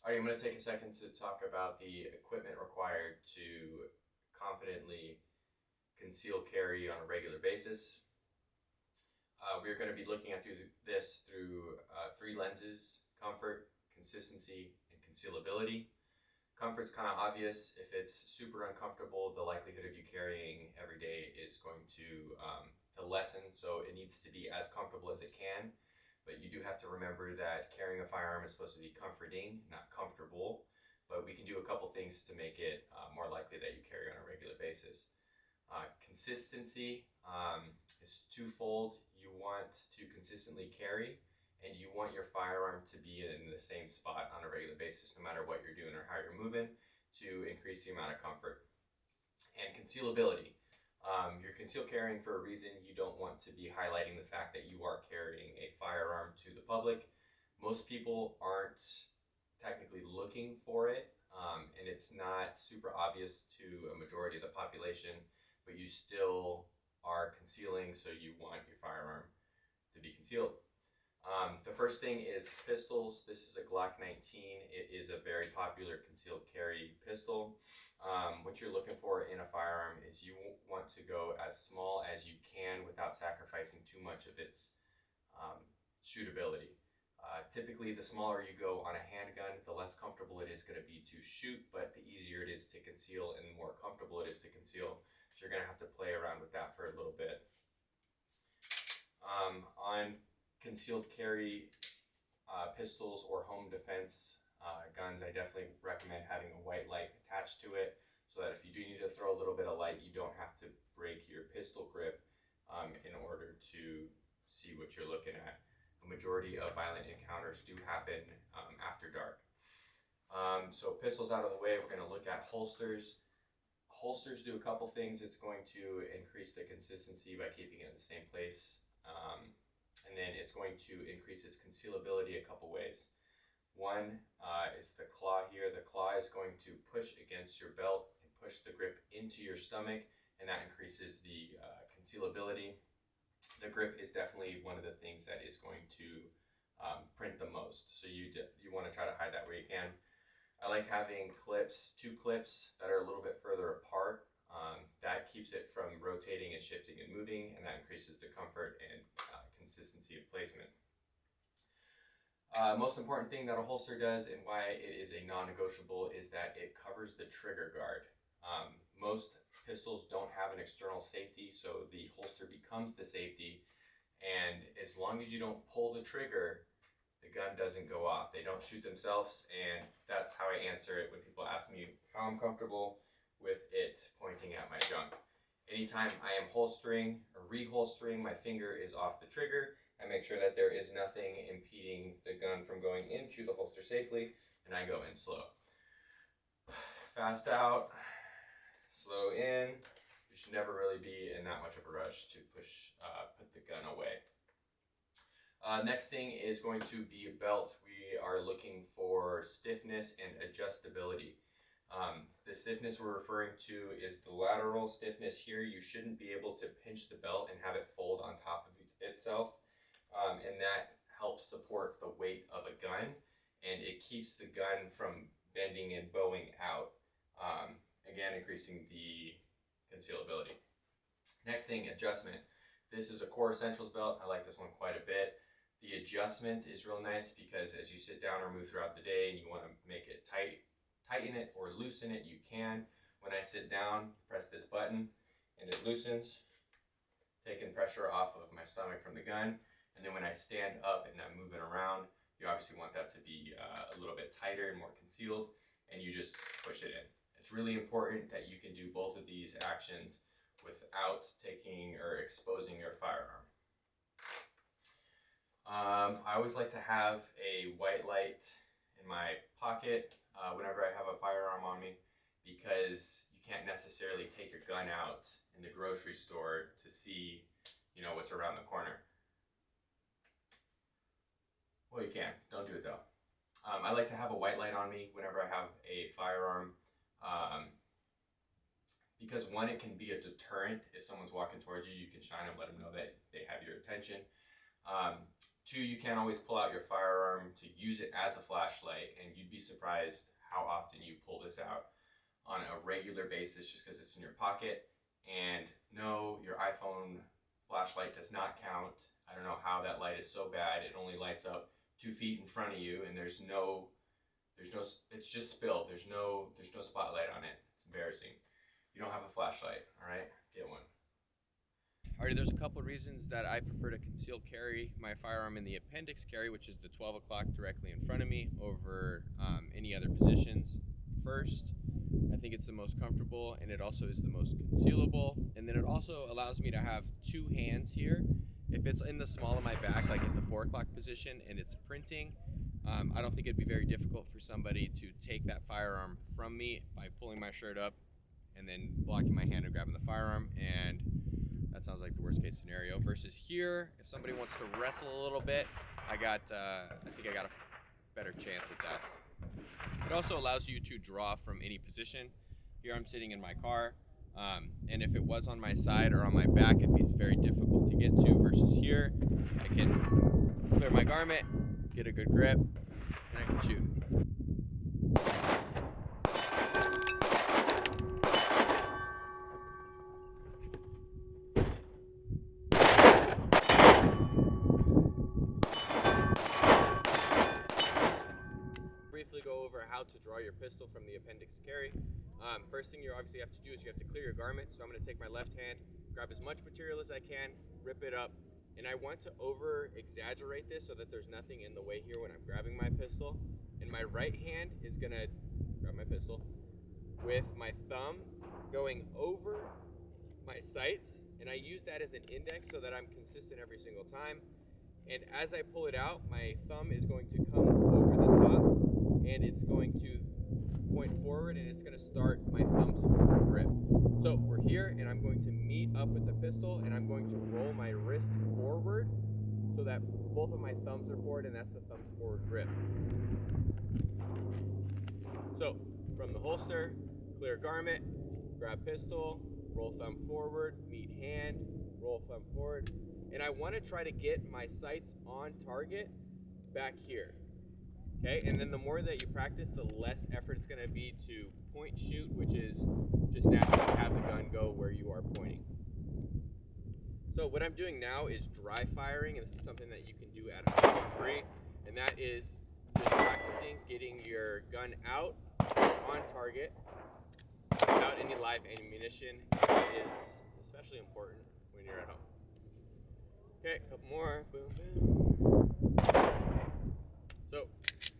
All right, I'm going to take a second to talk about the equipment required to confidently conceal carry on a regular basis. We're going to be looking at this through three lenses: comfort, consistency, and concealability. Comfort's kind of obvious. If it's super uncomfortable, the likelihood of you carrying every day is going to lessen, so it needs to be as comfortable as it can. But you do have to remember that carrying a firearm is supposed to be comforting, not comfortable. But we can do a couple things to make it more likely that you carry on a regular basis. Consistency is twofold. You want to consistently carry, and you want your firearm to be in the same spot on a regular basis, no matter what you're doing or how you're moving, to increase the amount of comfort. And concealability. You're concealed carrying for a reason. You don't want to be highlighting the fact that you are carrying a firearm to the public. Most people aren't technically looking for it, and it's not super obvious to a majority of the population, but you still are concealing, so you want your firearm to be concealed. The first thing is pistols. This is a Glock 19. It is a very popular concealed carry pistol. What you're looking for in a firearm is you want to go as small as you can without sacrificing too much of its shootability. Typically, the smaller you go on a handgun, the less comfortable it is going to be to shoot, but the easier it is to conceal and the more comfortable it is to conceal. So you're going to have to play around with that for a little bit. On concealed carry pistols or home defense guns, I definitely recommend having a white light attached to it, so that if you do need to throw a little bit of light, you don't have to break your pistol grip in order to see what you're looking at. A majority of violent encounters do happen after dark. So pistols out of the way, we're going to look at holsters. Holsters do a couple things. It's going to increase the consistency by keeping it in the same place. And then it's going to increase its concealability a couple ways. One is the claw here. The claw is going to push against your belt and push the grip into your stomach, and that increases the concealability. The grip is definitely one of the things that is going to print the most, so you want to try to hide that where you can. I like having two clips that are a little bit further apart. That keeps it from rotating and shifting and moving, and that increases the comfort and consistency of placement. Most important thing that a holster does, and why it is a non-negotiable, is that it covers the trigger guard. Most pistols don't have an external safety, so the holster becomes the safety, and as long as you don't pull the trigger, the gun doesn't go off. They don't shoot themselves, and that's how I answer it when people ask me how I'm comfortable with it pointing at my junk. Anytime I am holstering or reholstering, my finger is off the trigger. I make sure that there is nothing impeding the gun from going into the holster safely, and I go in slow. Fast out, slow in. You should never really be in that much of a rush to put the gun away. Next thing is going to be a belt. We are looking for stiffness and adjustability. The stiffness we're referring to is the lateral stiffness here. You shouldn't be able to pinch the belt and have it fold on top of itself, and that helps support the weight of a gun, and it keeps the gun from bending and bowing out, again increasing the concealability. Next thing, adjustment. This is a Core Essentials belt. I like this one quite a bit. The adjustment is real nice because as you sit down or move throughout the day and you want to make it tighten it or loosen it, you can. When I sit down, press this button and it loosens, taking pressure off of my stomach from the gun. And then when I stand up and I'm moving around, you obviously want that to be a little bit tighter and more concealed, and you just push it in. It's really important that you can do both of these actions without taking or exposing your firearm. I always like to have a white light in my pocket whenever I have a firearm on me, because you can't necessarily take your gun out in the grocery store to see, what's around the corner. Well, you can. Don't do it though. I like to have a white light on me whenever I have a firearm, because one, it can be a deterrent. If someone's walking towards you, you can shine them, let them know that they have your attention. Two, you can't always pull out your firearm to use it as a flashlight, and you'd be surprised how often you pull this out on a regular basis just because it's in your pocket. And no, your iPhone flashlight does not count. I don't know how that light is so bad. It only lights up 2 feet in front of you, and it's just spilled. There's no spotlight on it. It's embarrassing. You don't have a flashlight, all right? Get one. Alrighty, there's a couple reasons that I prefer to conceal carry my firearm in the appendix carry, which is the 12 o'clock directly in front of me, over any other positions. First, I think it's the most comfortable, and it also is the most concealable. And then it also allows me to have two hands here. If it's in the small of my back, like at the 4 o'clock position, and it's printing, I don't think it'd be very difficult for somebody to take that firearm from me by pulling my shirt up and then blocking my hand and grabbing the firearm. And that sounds like the worst case scenario. Versus here, if somebody wants to wrestle a little bit, I think I got a better chance at that. It also allows you to draw from any position. Here I'm sitting in my car, and if it was on my side or on my back, it'd be very difficult to get to. Versus here, I can clear my garment, get a good grip, and I can shoot. Briefly go over how to draw your pistol from the appendix carry. First thing you obviously have to do is you have to clear your garment. So I'm going to take my left hand, grab as much material as I can, rip it up, and I want to over exaggerate this so that there's nothing in the way here when I'm grabbing my pistol. And my right hand is going to grab my pistol with my thumb going over my sights, and I use that as an index so that I'm consistent every single time. And as I pull it out, my thumb is going to come over the top, and it's going to point forward, and it's going to start my thumb's forward grip. So we're here, and I'm going to meet up with the pistol, and I'm going to roll my wrist forward so that both of my thumbs are forward, and that's the thumb's forward grip. So from the holster, clear garment, grab pistol, roll thumb forward, meet hand, roll thumb forward. And I want to try to get my sights on target back here. Okay, and then the more that you practice, the less effort it's going to be to point shoot, which is just naturally have the gun go where you are pointing. So what I'm doing now is dry firing, and this is something that you can do at home for free, and that is just practicing getting your gun out on target without any live ammunition. It is especially important when you're at home. Okay, a couple more. Boom, boom. So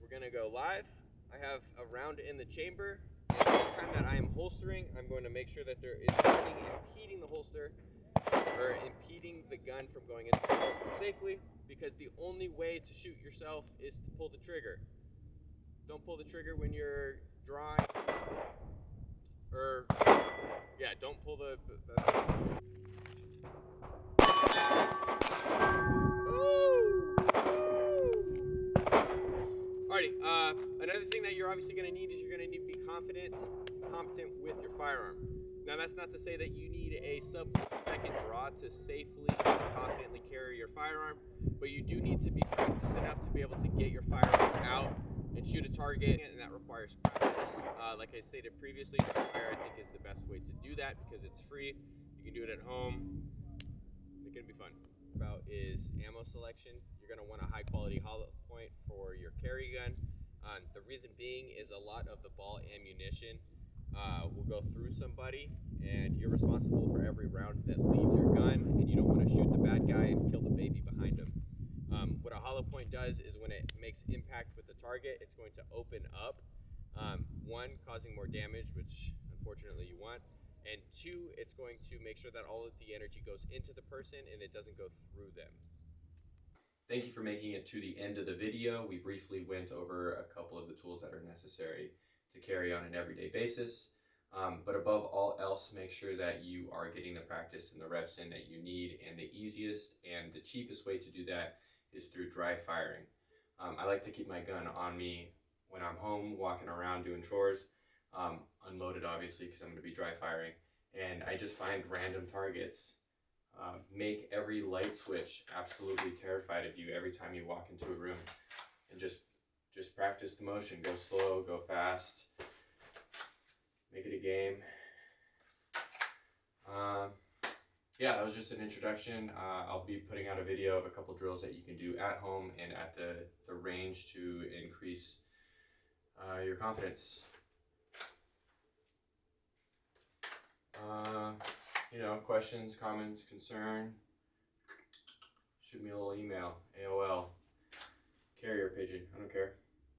we're gonna go live. I have a round in the chamber, and every time that I am holstering, I'm going to make sure that there is nothing impeding the holster or impeding the gun from going into the holster safely, because the only way to shoot yourself is to pull the trigger. Don't pull the trigger when you're drawing, or yeah, don't pull the Alrighty, another thing that you're obviously going to need is you're going to need to be confident and competent with your firearm. Now that's not to say that you need a sub-second draw to safely and confidently carry your firearm, but you do need to be practiced enough to be able to get your firearm out and shoot a target, and that requires practice. Like I stated previously, dry fire I think is the best way to do that because it's free. You can do it at home. It's going to be fun. About is ammo selection. You're going to want a high quality hollow point for your carry gun. The reason being is a lot of the ball ammunition will go through somebody, and you're responsible for every round that leaves your gun, and you don't want to shoot the bad guy and kill the baby behind him. What a hollow point does is when it makes impact with the target, it's going to open up, one, causing more damage, which unfortunately you want, and two, it's going to make sure that all of the energy goes into the person and it doesn't go through them. Thank you for making it to the end of the video. We briefly went over a couple of the tools that are necessary to carry on an everyday basis. But above all else, make sure that you are getting the practice and the reps in that you need, and the easiest and the cheapest way to do that is through dry firing. I like to keep my gun on me when I'm home, walking around doing chores, unloaded obviously because I'm going to be dry firing, and I just find random targets Make every light switch absolutely terrified of you every time you walk into a room, and just practice the motion. Go slow, go fast. Make it a game. Yeah, that was just an introduction. I'll be putting out a video of a couple drills that you can do at home and at the range to increase your confidence. Questions, comments, concern, shoot me a little email, AOL, carrier pigeon, I don't care.